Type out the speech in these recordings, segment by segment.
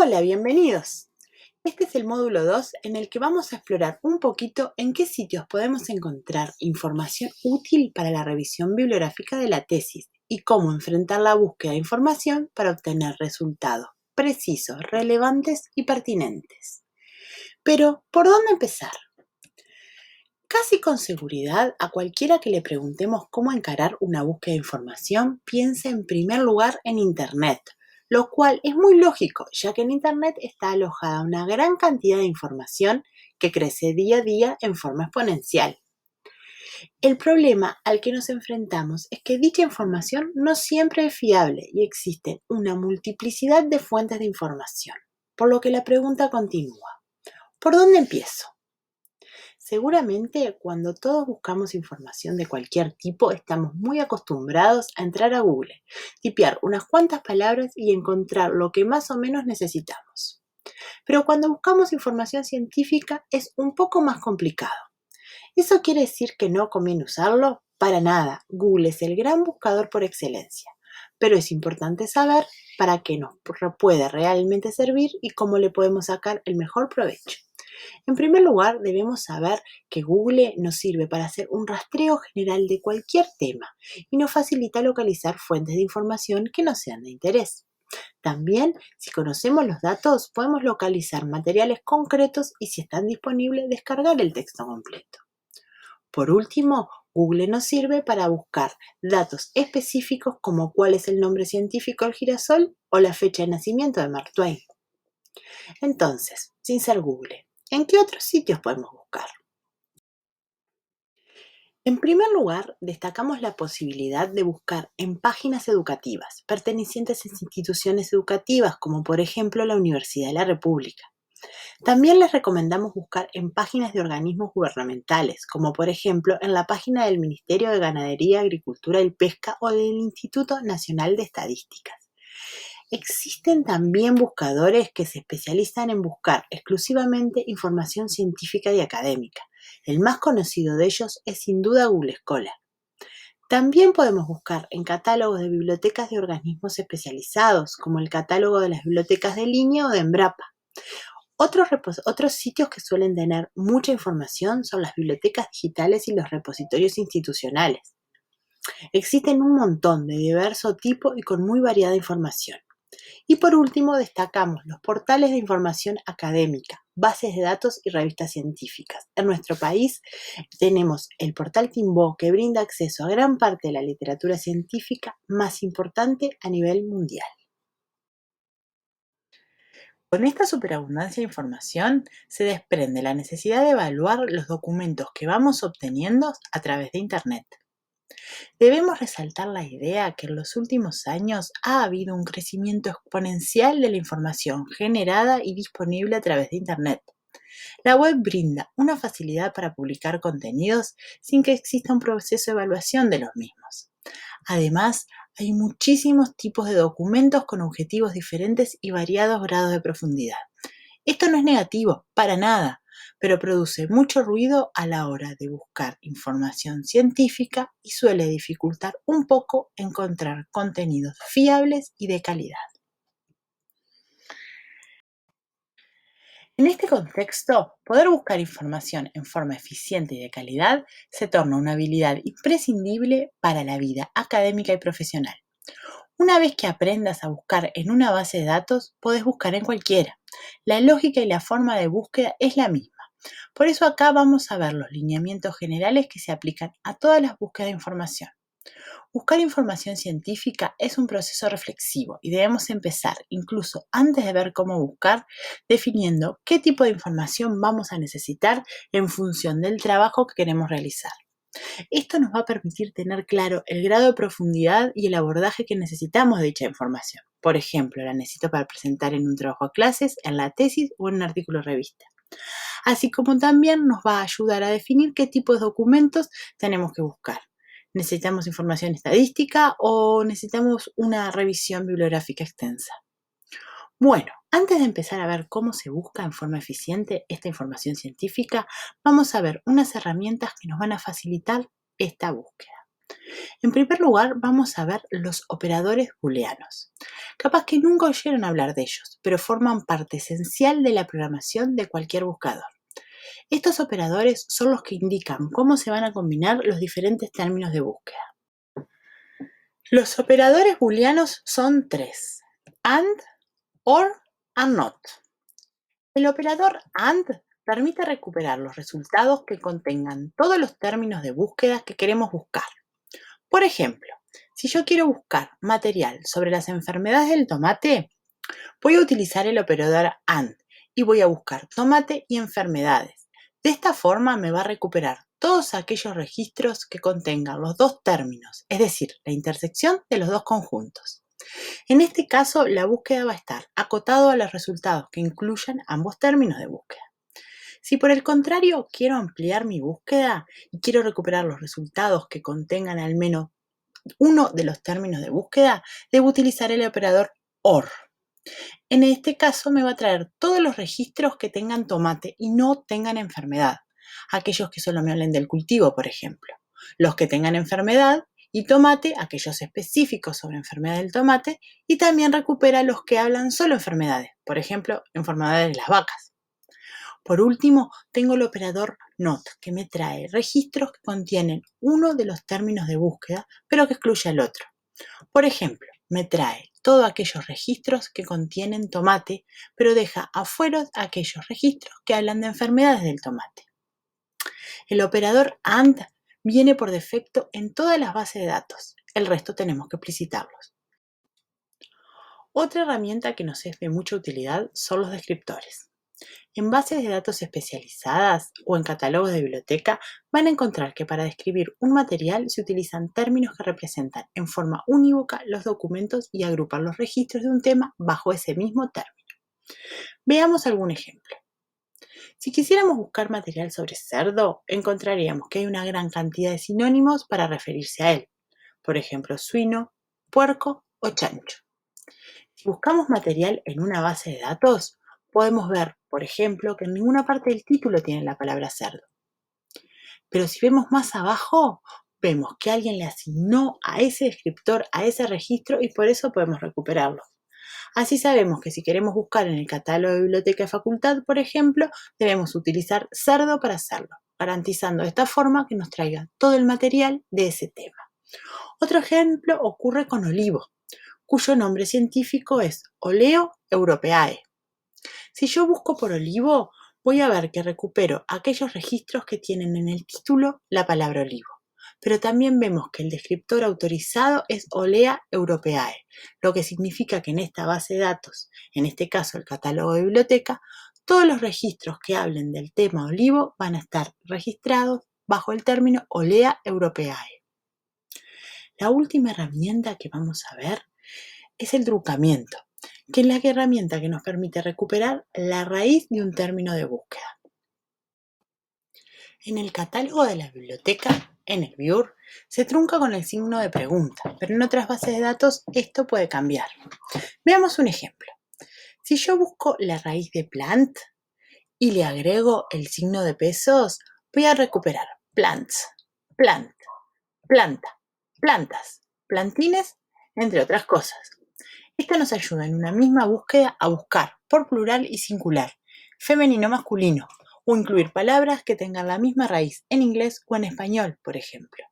Hola, bienvenidos. Este es el módulo 2 en el que vamos a explorar un poquito en qué sitios podemos encontrar información útil para la revisión bibliográfica de la tesis y cómo enfrentar la búsqueda de información para obtener resultados precisos, relevantes y pertinentes. Pero, ¿por dónde empezar? Casi con seguridad, a cualquiera que le preguntemos cómo encarar una búsqueda de información, piensa en primer lugar en Internet, lo cual es muy lógico, ya que en Internet está alojada una gran cantidad de información que crece día a día en forma exponencial. El problema al que nos enfrentamos es que dicha información no siempre es fiable y existe una multiplicidad de fuentes de información, por lo que la pregunta continúa: ¿por dónde empiezo? Seguramente cuando todos buscamos información de cualquier tipo, estamos muy acostumbrados a entrar a Google, tipear unas cuantas palabras y encontrar lo que más o menos necesitamos. Pero cuando buscamos información científica es un poco más complicado. ¿Eso quiere decir que no conviene usarlo? Para nada, Google es el gran buscador por excelencia, pero es importante saber para qué nos puede realmente servir y cómo le podemos sacar el mejor provecho. En primer lugar, debemos saber que Google nos sirve para hacer un rastreo general de cualquier tema y nos facilita localizar fuentes de información que nos sean de interés. También, si conocemos los datos, podemos localizar materiales concretos y, si están disponibles, descargar el texto completo. Por último, Google nos sirve para buscar datos específicos como cuál es el nombre científico del girasol o la fecha de nacimiento de Mark Twain. Entonces, sin ser Google, ¿en qué otros sitios podemos buscar? En primer lugar, destacamos la posibilidad de buscar en páginas educativas, pertenecientes a instituciones educativas como por ejemplo la Universidad de la República. También les recomendamos buscar en páginas de organismos gubernamentales, como por ejemplo en la página del Ministerio de Ganadería, Agricultura y Pesca o del Instituto Nacional de Estadísticas. Existen también buscadores que se especializan en buscar exclusivamente información científica y académica. El más conocido de ellos es sin duda Google Scholar. También podemos buscar en catálogos de bibliotecas de organismos especializados, como el catálogo de las bibliotecas de línea o de Embrapa. Otros sitios que suelen tener mucha información son las bibliotecas digitales y los repositorios institucionales. Existen un montón de diverso tipo y con muy variada información. Y por último, destacamos los portales de información académica, bases de datos y revistas científicas. En nuestro país tenemos el portal Timbó, que brinda acceso a gran parte de la literatura científica más importante a nivel mundial. Con esta superabundancia de información se desprende la necesidad de evaluar los documentos que vamos obteniendo a través de Internet. Debemos resaltar la idea que en los últimos años ha habido un crecimiento exponencial de la información generada y disponible a través de Internet. La web brinda una facilidad para publicar contenidos sin que exista un proceso de evaluación de los mismos. Además, hay muchísimos tipos de documentos con objetivos diferentes y variados grados de profundidad. Esto no es negativo, para nada, pero produce mucho ruido a la hora de buscar información científica y suele dificultar un poco encontrar contenidos fiables y de calidad. En este contexto, poder buscar información en forma eficiente y de calidad se torna una habilidad imprescindible para la vida académica y profesional. Una vez que aprendas a buscar en una base de datos, podés buscar en cualquiera. La lógica y la forma de búsqueda es la misma. Por eso acá vamos a ver los lineamientos generales que se aplican a todas las búsquedas de información. Buscar información científica es un proceso reflexivo y debemos empezar, incluso antes de ver cómo buscar, definiendo qué tipo de información vamos a necesitar en función del trabajo que queremos realizar. Esto nos va a permitir tener claro el grado de profundidad y el abordaje que necesitamos de dicha información. Por ejemplo, la necesito para presentar en un trabajo a clases, en la tesis o en un artículo de revista. Así como también nos va a ayudar a definir qué tipos de documentos tenemos que buscar. ¿Necesitamos información estadística o necesitamos una revisión bibliográfica extensa? Bueno, antes de empezar a ver cómo se busca en forma eficiente esta información científica, vamos a ver unas herramientas que nos van a facilitar esta búsqueda. En primer lugar, vamos a ver los operadores booleanos. Capaz que nunca oyeron hablar de ellos, pero forman parte esencial de la programación de cualquier buscador. Estos operadores son los que indican cómo se van a combinar los diferentes términos de búsqueda. Los operadores booleanos son tres: AND, OR and NOT. El operador AND permite recuperar los resultados que contengan todos los términos de búsqueda que queremos buscar. Por ejemplo, si yo quiero buscar material sobre las enfermedades del tomate, voy a utilizar el operador AND y voy a buscar tomate y enfermedades. De esta forma me va a recuperar todos aquellos registros que contengan los dos términos, es decir, la intersección de los dos conjuntos. En este caso, la búsqueda va a estar acotado a los resultados que incluyan ambos términos de búsqueda. Si por el contrario quiero ampliar mi búsqueda y quiero recuperar los resultados que contengan al menos uno de los términos de búsqueda, debo utilizar el operador OR. En este caso me va a traer todos los registros que tengan tomate y no tengan enfermedad. Aquellos que solo me hablen del cultivo, por ejemplo. Los que tengan enfermedad y tomate, aquellos específicos sobre enfermedad del tomate, y también recupera los que hablan solo enfermedades, por ejemplo, enfermedades de las vacas. Por último, tengo el operador NOT, que me trae registros que contienen uno de los términos de búsqueda, pero que excluye al otro. Por ejemplo, me trae todos aquellos registros que contienen tomate, pero deja afuera aquellos registros que hablan de enfermedades del tomate. El operador AND viene por defecto en todas las bases de datos. El resto tenemos que explicitarlos. Otra herramienta que nos es de mucha utilidad son los descriptores. En bases de datos especializadas o en catálogos de biblioteca van a encontrar que para describir un material se utilizan términos que representan en forma unívoca los documentos y agrupar los registros de un tema bajo ese mismo término. Veamos algún ejemplo. Si quisiéramos buscar material sobre cerdo, encontraríamos que hay una gran cantidad de sinónimos para referirse a él. Por ejemplo, suino, puerco o chancho. Si buscamos material en una base de datos, podemos ver, por ejemplo, que en ninguna parte del título tiene la palabra cerdo. Pero si vemos más abajo, vemos que alguien le asignó a ese descriptor, a ese registro, y por eso podemos recuperarlo. Así sabemos que si queremos buscar en el catálogo de biblioteca de facultad, por ejemplo, debemos utilizar cerdo para hacerlo, garantizando de esta forma que nos traiga todo el material de ese tema. Otro ejemplo ocurre con olivo, cuyo nombre científico es Oleo europaea. Si yo busco por olivo, voy a ver que recupero aquellos registros que tienen en el título la palabra olivo. Pero también vemos que el descriptor autorizado es Olea europaea, lo que significa que en esta base de datos, en este caso el catálogo de biblioteca, todos los registros que hablen del tema olivo van a estar registrados bajo el término Olea europaea. La última herramienta que vamos a ver es el truncamiento, que es la herramienta que nos permite recuperar la raíz de un término de búsqueda. En el catálogo de la biblioteca, en el BIUR, se trunca con el signo de pregunta, pero en otras bases de datos esto puede cambiar. Veamos un ejemplo. Si yo busco la raíz de plant y le agrego el signo de pesos, voy a recuperar plants, plant, planta, plantas, plantines, entre otras cosas. Esto nos ayuda en una misma búsqueda a buscar por plural y singular, femenino masculino, o incluir palabras que tengan la misma raíz en inglés o en español, por ejemplo.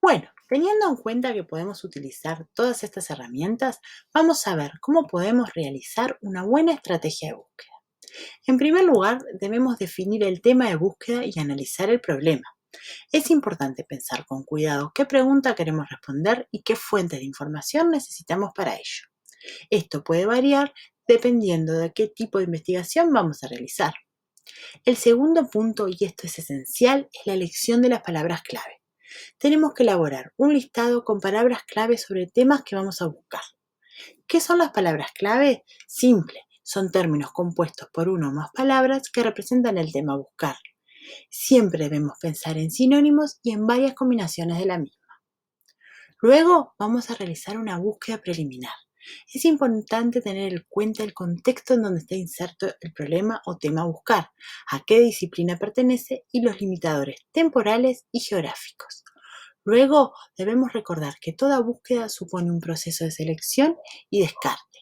Bueno, teniendo en cuenta que podemos utilizar todas estas herramientas, vamos a ver cómo podemos realizar una buena estrategia de búsqueda. En primer lugar, debemos definir el tema de búsqueda y analizar el problema. Es importante pensar con cuidado qué pregunta queremos responder y qué fuentes de información necesitamos para ello. Esto puede variar dependiendo de qué tipo de investigación vamos a realizar. El segundo punto, y esto es esencial, es la elección de las palabras clave. Tenemos que elaborar un listado con palabras clave sobre temas que vamos a buscar. ¿Qué son las palabras clave? Simple, son términos compuestos por una o más palabras que representan el tema a buscar. Siempre debemos pensar en sinónimos y en varias combinaciones de la misma. Luego vamos a realizar una búsqueda preliminar. Es importante tener en cuenta el contexto en donde está inserto el problema o tema a buscar, a qué disciplina pertenece y los limitadores temporales y geográficos. Luego, debemos recordar que toda búsqueda supone un proceso de selección y descarte.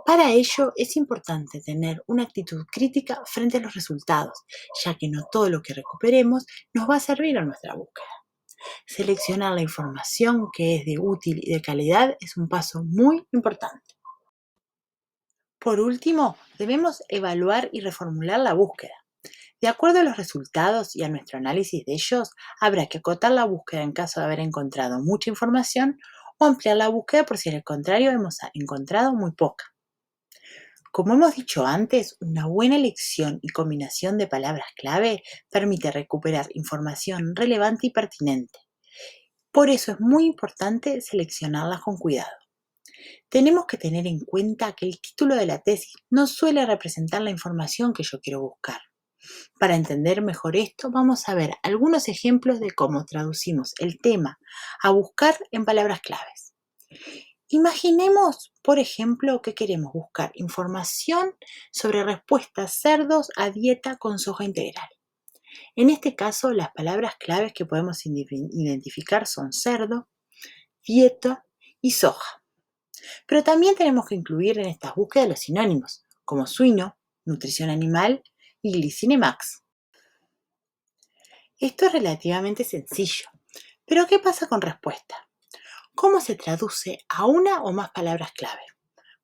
Para ello, es importante tener una actitud crítica frente a los resultados, ya que no todo lo que recuperemos nos va a servir a nuestra búsqueda. Seleccionar la información que es de útil y de calidad es un paso muy importante. Por último, debemos evaluar y reformular la búsqueda. De acuerdo a los resultados y a nuestro análisis de ellos, habrá que acotar la búsqueda en caso de haber encontrado mucha información o ampliar la búsqueda por si al contrario hemos encontrado muy poca. Como hemos dicho antes, una buena elección y combinación de palabras clave permite recuperar información relevante y pertinente. Por eso es muy importante seleccionarlas con cuidado. Tenemos que tener en cuenta que el título de la tesis no suele representar la información que yo quiero buscar. Para entender mejor esto, vamos a ver algunos ejemplos de cómo traducimos el tema a buscar en palabras claves. Imaginemos, por ejemplo, que queremos buscar información sobre respuestas cerdos a dieta con soja integral. En este caso, las palabras claves que podemos identificar son cerdo, dieta y soja. Pero también tenemos que incluir en estas búsquedas los sinónimos, como suino, nutrición animal y glicine-max. Esto es relativamente sencillo, pero ¿qué pasa con respuesta? ¿Cómo se traduce a una o más palabras clave?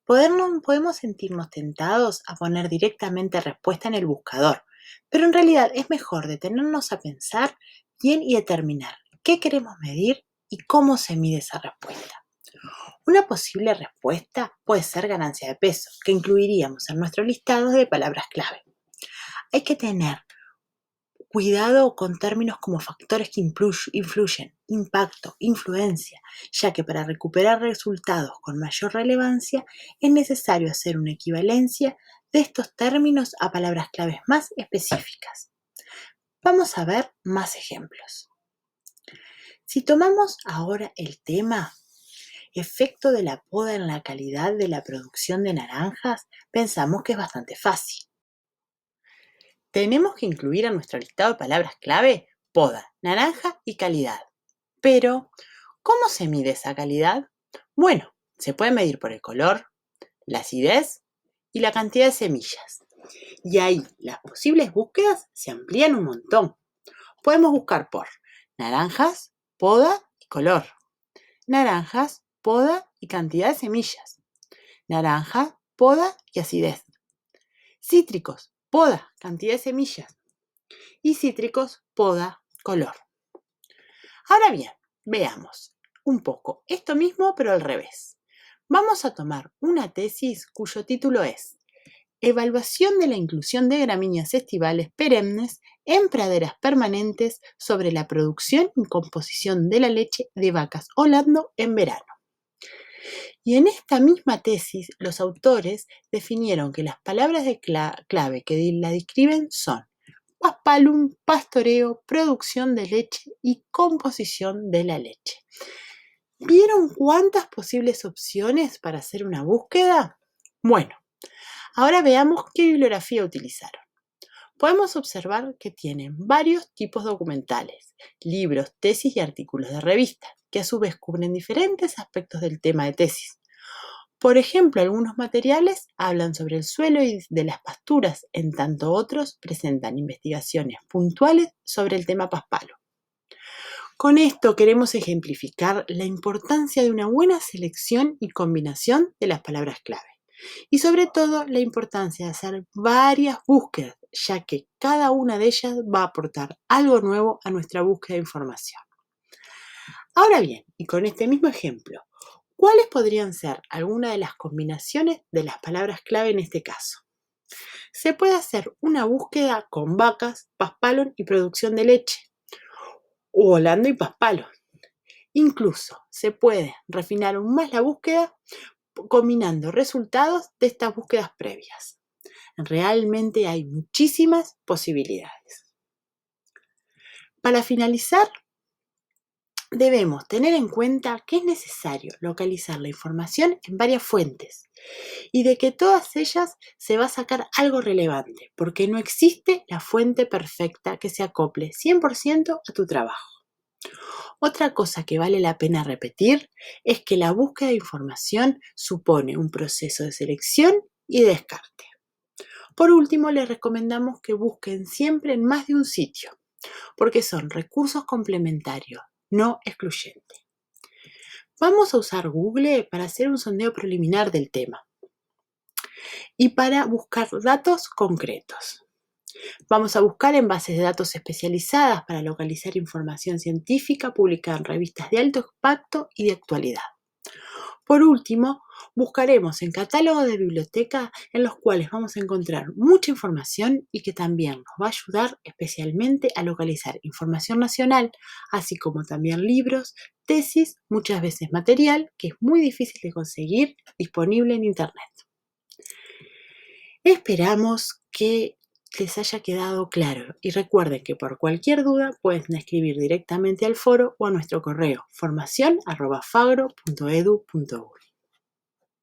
Podemos sentirnos tentados a poner directamente respuesta en el buscador, pero en realidad es mejor detenernos a pensar bien y determinar qué queremos medir y cómo se mide esa respuesta. Una posible respuesta puede ser ganancia de peso, que incluiríamos en nuestro listado de palabras clave. Hay que tener cuidado con términos como factores que influyen, impacto, influencia, ya que para recuperar resultados con mayor relevancia es necesario hacer una equivalencia de estos términos a palabras claves más específicas. Vamos a ver más ejemplos. Si tomamos ahora el tema efecto de la poda en la calidad de la producción de naranjas, pensamos que es bastante fácil. Tenemos que incluir en nuestro listado de palabras clave poda, naranja y calidad. Pero, ¿cómo se mide esa calidad? Bueno, se puede medir por el color, la acidez y la cantidad de semillas. Y ahí las posibles búsquedas se amplían un montón. Podemos buscar por naranjas, poda y color. Naranjas, poda y cantidad de semillas. Naranja, poda y acidez. Cítricos, poda, cantidad de semillas. Y cítricos, poda, color. Ahora bien, veamos un poco esto mismo pero al revés. Vamos a tomar una tesis cuyo título es Evaluación de la inclusión de gramíneas estivales perennes en praderas permanentes sobre la producción y composición de la leche de vacas Holando en verano. Y en esta misma tesis, los autores definieron que las palabras de clave que la describen son paspalum, pastoreo, producción de leche y composición de la leche. ¿Vieron cuántas posibles opciones para hacer una búsqueda? Bueno, ahora veamos qué bibliografía utilizaron. Podemos observar que tienen varios tipos documentales, libros, tesis y artículos de revista, que a su vez cubren diferentes aspectos del tema de tesis. Por ejemplo, algunos materiales hablan sobre el suelo y de las pasturas, en tanto otros presentan investigaciones puntuales sobre el tema paspalo. Con esto queremos ejemplificar la importancia de una buena selección y combinación de las palabras clave. Y sobre todo la importancia de hacer varias búsquedas, ya que cada una de ellas va a aportar algo nuevo a nuestra búsqueda de información. Ahora bien, y con este mismo ejemplo, ¿cuáles podrían ser algunas de las combinaciones de las palabras clave en este caso? Se puede hacer una búsqueda con vacas, paspalon y producción de leche, o Holando y paspalon. Incluso se puede refinar aún más la búsqueda combinando resultados de estas búsquedas previas. Realmente hay muchísimas posibilidades. Para finalizar, debemos tener en cuenta que es necesario localizar la información en varias fuentes y de que todas ellas se va a sacar algo relevante, porque no existe la fuente perfecta que se acople 100% a tu trabajo. Otra cosa que vale la pena repetir es que la búsqueda de información supone un proceso de selección y descarte. Por último, les recomendamos que busquen siempre en más de un sitio, porque son recursos complementarios, no excluyentes. Vamos a usar Google para hacer un sondeo preliminar del tema y para buscar datos concretos. Vamos a buscar en bases de datos especializadas para localizar información científica publicada en revistas de alto impacto y de actualidad. Por último, buscaremos en catálogos de biblioteca en los cuales vamos a encontrar mucha información y que también nos va a ayudar especialmente a localizar información nacional, así como también libros, tesis, muchas veces material que es muy difícil de conseguir disponible en Internet. Esperamos que les haya quedado claro y recuerden que por cualquier duda pueden escribir directamente al foro o a nuestro correo formacion@fagro.edu.uy.